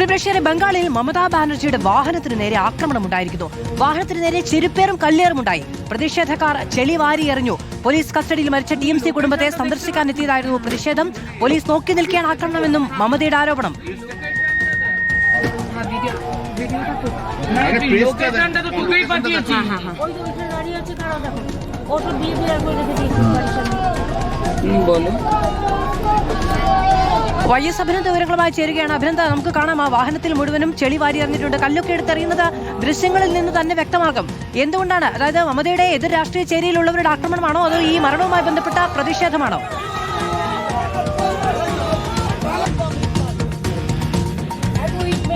പ്രിയപ്രേക്ഷകരെ, ബംഗാളിൽ മമതാ ബാനർജിയുടെ വാഹനത്തിന് നേരെ ആക്രമണമുണ്ടായിരിക്കുന്നു. വാഹനത്തിന് നേരെ ചെരുപ്പേറും കല്ലേറുമുണ്ടായി. പ്രതിഷേധക്കാർ ചെളി വാരി എറിഞ്ഞു. പോലീസ് കസ്റ്റഡിയിൽ മരിച്ച TMC കുടുംബത്തെ സന്ദർശിക്കാനെത്തിയതായിരുന്നു പ്രതിഷേധം. പോലീസ് നോക്കി നിൽക്കാൻ ആക്രമണമെന്നും മമതയുടെ ആരോപണം. YS അഭിനന്ദ വിവരങ്ങളുമായി ചേരുകയാണ്. അഭിനന്ദ, നമുക്ക് കാണാം ആ വാഹനത്തിൽ മുഴുവനും ചെളി വാരി എറിഞ്ഞിട്ടുണ്ട്. കല്ലൊക്കെ എടുത്തെറിയുന്നത് ദൃശ്യങ്ങളിൽ നിന്ന് തന്നെ വ്യക്തമാകും. എന്തുകൊണ്ടാണ്? അതായത് മമതയുടെ എതിർ രാഷ്ട്രീയ ചേരിയിലുള്ളവരുടെ ആക്രമണമാണോ അതോ ഈ മരണവുമായി ബന്ധപ്പെട്ട പ്രതിഷേധമാണോ?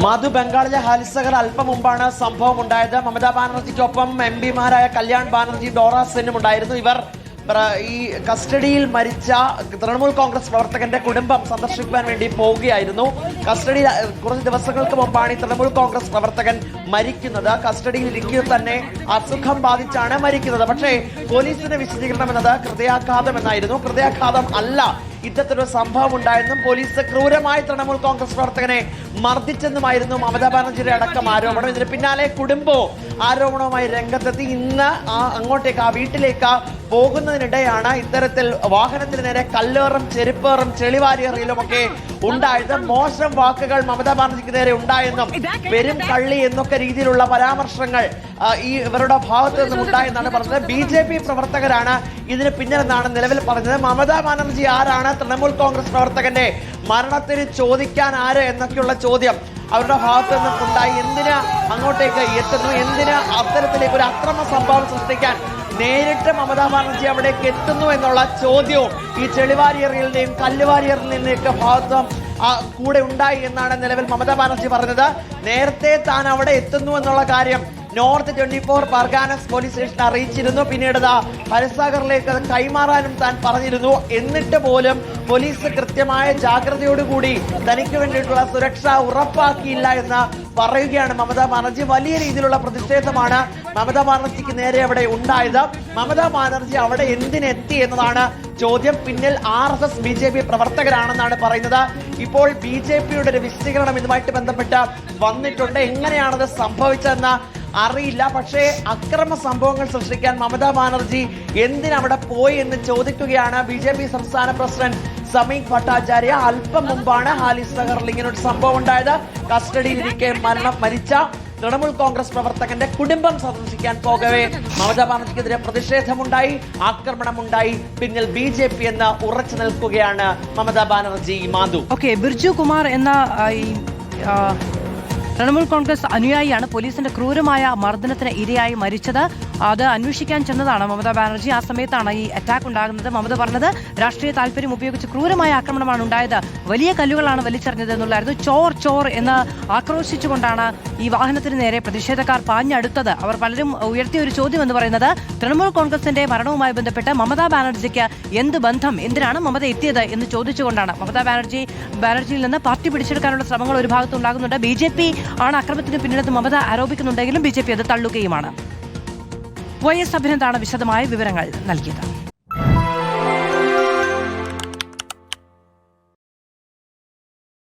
മധു, ബംഗാളിലെ ഹാലിസഗർ അല്പം മുമ്പാണ് സംഭവം ഉണ്ടായത്. മമതാ ബാനർജിക്കൊപ്പം MP-മാരായ കല്യാൺ ബാനർജി, ഡോറ സെന്നും ഉണ്ടായിരുന്നു. ഇവർ ഈ കസ്റ്റഡിയിൽ മരിച്ച തൃണമൂൽ കോൺഗ്രസ് പ്രവർത്തകന്റെ കുടുംബം സന്ദർശിക്കുവാൻ വേണ്ടി പോവുകയായിരുന്നു. കസ്റ്റഡിയിൽ കുറച്ച് ദിവസങ്ങൾക്ക് മുമ്പാണ് ഈ തൃണമൂൽ കോൺഗ്രസ് പ്രവർത്തകൻ മരിക്കുന്നത്. കസ്റ്റഡിയിൽ ഇരിക്കെ തന്നെ അസുഖം ബാധിച്ചാണ് മരിക്കുന്നത്. പക്ഷേ പോലീസിന്റെ വിശദീകരണം എന്നത് ഹൃദയാഘാതം എന്നായിരുന്നു. ഹൃദയാഘാതം അല്ല, ഇത്തരത്തിലൊരു സംഭവം ഉണ്ടായെന്നും പോലീസ് ക്രൂരമായി തൃണമൂൽ കോൺഗ്രസ് പ്രവർത്തകനെ മർദ്ദിച്ചെന്നുമായിരുന്നു മമതാ ബാനർജിയുടെ അടക്കം ആരോപണം. ഇതിന് പിന്നാലെ കുടുംബവും ആരോപണവുമായി രംഗത്തെത്തി. ഇന്ന് അങ്ങോട്ടേക്ക് ആ വീട്ടിലേക്ക് പോകുന്നതിനിടെയാണ് ഇത്തരത്തിൽ വാഹനത്തിന് നേരെ കല്ലേറും ചെരുപ്പേറും ചെളിവാരിയെറിയലും ഒക്കെ ഉണ്ടായത്. മോശം വാക്കുകൾ മമതാ ബാനർജിക്ക് നേരെ ഉണ്ടായെന്നും പെരും കള്ളി എന്നൊക്കെ രീതിയിലുള്ള പരാമർശങ്ങൾ ഇവരുടെ ഭാഗത്തു നിന്നും ഉണ്ടായെന്നാണ് പറഞ്ഞത്. BJP പ്രവർത്തകരാണ് ഇതിന് പിന്നിലെന്നാണ് നിലവിൽ പറഞ്ഞത്. മമതാ ബാനർജി ആരാണ്? തൃണമൂൽ കോൺഗ്രസ് പ്രവർത്തകന്റെ മരണത്തിന് ചോദിക്കാൻ ആര് എന്നൊക്കെയുള്ള ചോദ്യം അവരുടെ ഭാഗത്തു നിന്നും ഉണ്ടായി. എന്തിന് അങ്ങോട്ടേക്ക് എത്തുന്നു? എന്തിന് അത്തരത്തിലേക്ക് ഒരു അക്രമ സംഭവം സൃഷ്ടിക്കാൻ നേരിട്ട് മമതാ ബാനർജി അവിടേക്ക് എത്തുന്നു എന്നുള്ള ചോദ്യവും ഈ ചെളിവാരിയെറിയലിന്റെയും കല്ലുവാരിയെറിയലിന്റെയൊക്കെ ഭാഗത്തും കൂടെ ഉണ്ടായി എന്നാണ് നിലവിൽ മമതാ ബാനർജി പറഞ്ഞത്. നേരത്തെ താൻ അവിടെ എത്തുന്നു എന്നുള്ള കാര്യം നോർത്ത് 24 പർഗാനസ് പോലീസ് സ്റ്റേഷൻ അറിയിച്ചിരുന്നു. പിന്നീട് ഹരിസാഗറിലേക്ക് അത് കൈമാറാനും താൻ പറഞ്ഞിരുന്നു. എന്നിട്ട് പോലും പോലീസ് കൃത്യമായ ജാഗ്രതയോടുകൂടി തനിക്ക് വേണ്ടിയിട്ടുള്ള സുരക്ഷ ഉറപ്പാക്കിയില്ല എന്ന് പറയുകയാണ് മമതാ ബാനർജി. വലിയ രീതിയിലുള്ള പ്രതിഷേധമാണ് മമതാ ബാനർജിക്ക് നേരെ അവിടെ ഉണ്ടായത്. മമതാ ബാനർജി അവിടെ എന്തിനെത്തി എന്നതാണ് ചോദ്യം. പിന്നിൽ RSS BJP പ്രവർത്തകരാണെന്നാണ് പറയുന്നത്. ഇപ്പോൾ BJPയുടെ ഒരു വിശദീകരണം ഇതുമായിട്ട് ബന്ധപ്പെട്ട് വന്നിട്ടുണ്ട്. എങ്ങനെയാണത് സംഭവിച്ചതെന്ന് അറിയില്ല. പക്ഷേ അക്രമ സംഭവങ്ങൾ സൃഷ്ടിക്കാൻ മമതാ ബാനർജി എന്തിനവിടെ പോയി എന്ന് ചോദിക്കുകയാണ് BJP സംസ്ഥാന പ്രസിഡന്റ് സമീക് ഭട്ടാചാര്യ. അല്പം മുമ്പാണ് ഹാലിസഗറിൽ ഇങ്ങനെ ഒരു സംഭവം ഉണ്ടായത്. കസ്റ്റഡിയിലിരിക്കെ മരിച്ച തൃണമൂൽ കോൺഗ്രസ് പ്രവർത്തകന്റെ കുടുംബം സന്ദർശിക്കാൻ പോകവേ മമതാ ബാനർജിക്കെതിരെ പ്രതിഷേധമുണ്ടായി, ആക്രമണമുണ്ടായി. പിന്നിൽ BJP എന്ന് ഉറച്ചു നിൽക്കുകയാണ് മമതാ ബാനർജി. മാധു, ബിർജു കുമാർ എന്ന തൃണമൂൽ കോൺഗ്രസ് അനുയായിയാണ് പോലീസിന്റെ ക്രൂരമായ മർദ്ദനത്തിന് ഇരയായി മരിച്ചത്. അത് അന്വേഷിക്കാൻ ചെന്നതാണ് മമതാ ബാനർജി. ആ സമയത്താണ് ഈ അറ്റാക്ക് ഉണ്ടാകുന്നത്. മമത പറഞ്ഞത് രാഷ്ട്രീയ താല്പര്യം ഉപയോഗിച്ച് ക്രൂരമായ ആക്രമണമാണ് ഉണ്ടായത്, വലിയ കല്ലുകളാണ് വലിച്ചെറിഞ്ഞത് എന്നുള്ളായിരുന്നു. ചോർ ചോർ എന്ന് ആക്രോശിച്ചുകൊണ്ടാണ് ഈ വാഹനത്തിന് നേരെ പ്രതിഷേധക്കാർ പാഞ്ഞടുത്തത്. അവർ പലരും ഉയർത്തിയ ഒരു ചോദ്യം എന്ന് പറയുന്നത് തൃണമൂൽ കോൺഗ്രസിന്റെ മരണവുമായി ബന്ധപ്പെട്ട് മമതാ ബാനർജിക്ക് എന്ത് ബന്ധം, എന്തിനാണ് മമത എത്തിയത് എന്ന് ചോദിച്ചുകൊണ്ടാണ്. മമതാ ബാനർജിയിൽ നിന്ന് പാർട്ടി പിടിച്ചെടുക്കാനുള്ള ശ്രമങ്ങൾ ഒരു ഭാഗത്ത് ഉണ്ടാകുന്നുണ്ട്. BJP ആണ് അക്രമത്തിന് പിന്നിലെന്ന് മമത ആരോപിക്കുന്നുണ്ടെങ്കിലും BJP അത് തള്ളുകയുമാണ്. YS അഭിനന്ദാണ് വിശദമായ വിവരങ്ങൾ നൽകിയത്.